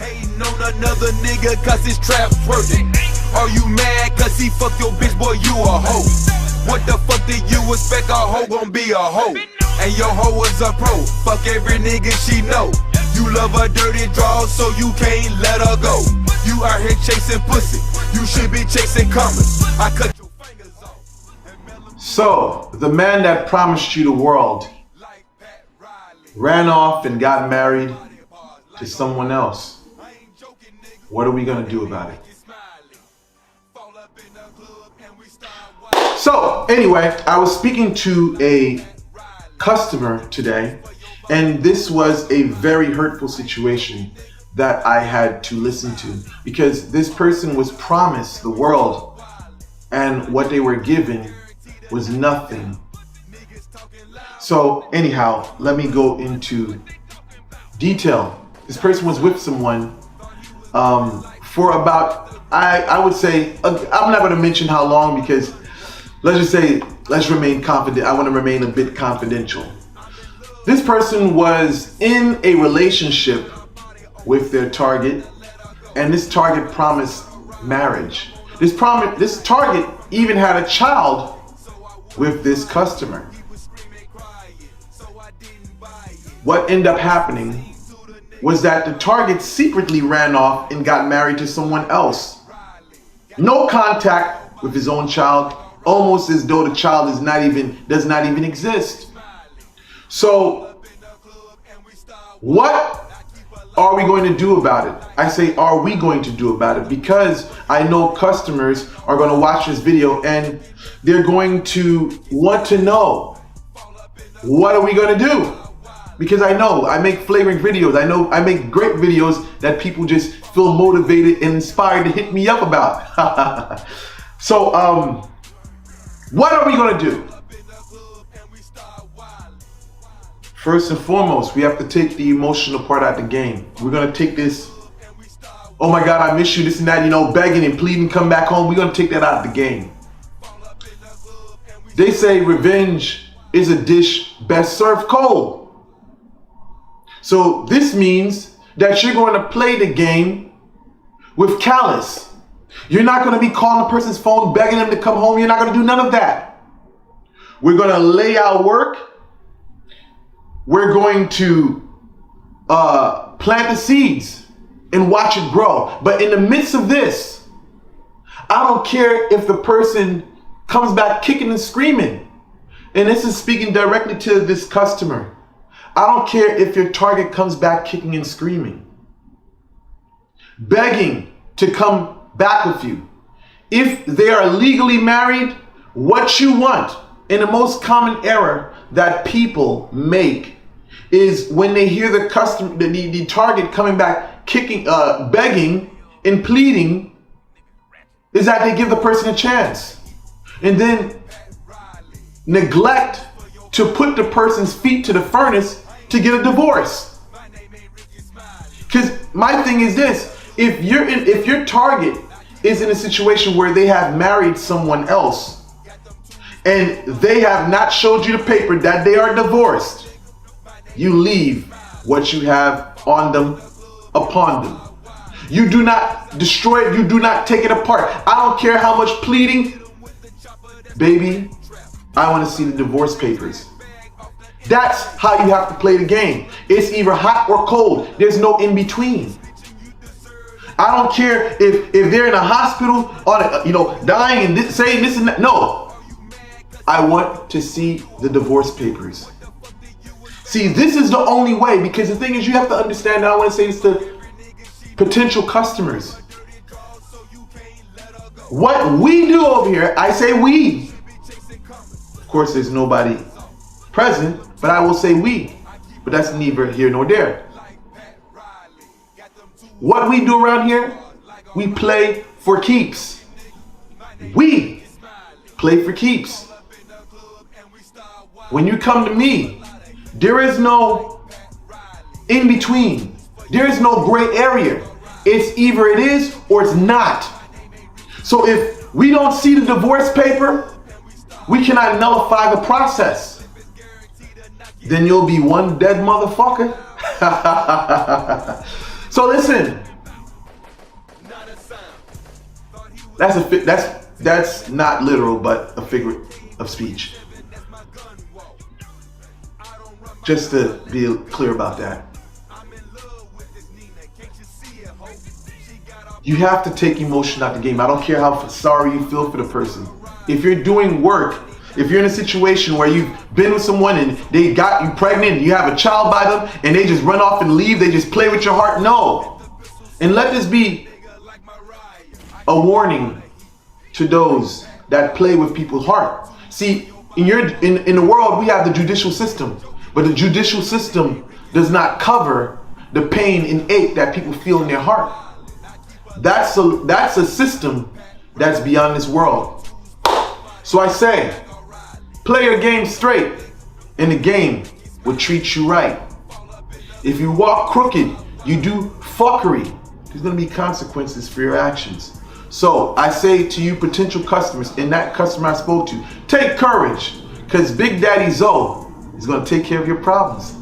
Hating on another nigga cause his trap's working. Are you mad cause he fucked your bitch, boy, you a hoe? What the fuck did you expect, a hoe gon' be a hoe? And your hoe is a pro, fuck every nigga she know. You love her dirty draws, so you can't let her go. You out here chasing pussy, you should be chasing commas. I cut your fingers off. So, the man that promised you the world ran off and got married to someone else. What are we gonna do about it? So, anyway, I was speaking to a customer today, and this was a very hurtful situation that I had to listen to, because this person was promised the world and what they were given was nothing. So anyhow, let me go into detail. This person was with someone for about, I would say, I'm not going to mention how long, because let's just say, let's remain confident. I want to remain a bit confidential. This person was in a relationship with their target, and this target promised marriage. This target even had a child with this customer. What ended up happening was that the target secretly ran off and got married to someone else. No contact with his own child, almost as though the child does not even exist. So, what are we going to do about it? I say, are we going to do about it? Because I know customers are going to watch this video and they're going to want to know, what are we going to do? Because I know I make flavoring videos. I know I make great videos that people just feel motivated and inspired to hit me up about. So, what are we going to do? First and foremost, we have to take the emotional part out of the game. We're going to take this, oh my God, I miss you, this and that, begging and pleading, come back home. We're going to take that out of the game. They say revenge is a dish best served cold. So this means that you're going to play the game with callous. You're not going to be calling the person's phone, begging them to come home. You're not going to do none of that. We're going to lay out work. We're going to plant the seeds and watch it grow. But in the midst of this, I don't care if the person comes back kicking and screaming. And this is speaking directly to this customer. I don't care if your target comes back kicking and screaming, begging to come back with you. If they are legally married, what you want, and the most common error that people make, is when they hear the customer, the target coming back kicking, begging and pleading, is that they give the person a chance and then neglect to put the person's feet to the furnace to get a divorce. Because my thing is this: if your target is in a situation where they have married someone else and they have not showed you the paper that they are divorced, you leave what you have on them upon them. You do not destroy it. You do not take it apart. I don't care how much pleading. Baby, I want to see the divorce papers. That's how you have to play the game. It's either hot or cold. There's no in between. I don't care if they're in a hospital on dying and saying this and that. No. I want to see the divorce papers. See, this is the only way, because the thing is, you have to understand, and I want to say this to potential customers. What we do over here, I say we. Of course, there's nobody present, but I will say we. But that's neither here nor there. What we do around here, we play for keeps. We play for keeps. When you come to me, there is no in between. There is no gray area. It's either it is or it's not. So if we don't see the divorce paper, we cannot nullify the process. Then you'll be one dead motherfucker. So listen, That's not literal, but a figure of speech. Just to be clear about that. You have to take emotion out the game. I don't care how sorry you feel for the person. If you're doing work, if you're in a situation where you've been with someone and they got you pregnant and you have a child by them and they just run off and leave, they just play with your heart, no. And let this be a warning to those that play with people's heart. See, in the world, we have the judicial system, but the judicial system does not cover the pain and ache that people feel in their heart. That's a system that's beyond this world. So I say, play your game straight, and the game will treat you right. If you walk crooked, you do fuckery, there's gonna be consequences for your actions. So I say to you potential customers, and that customer I spoke to, take courage, because Big Daddy Zoe is gonna take care of your problems.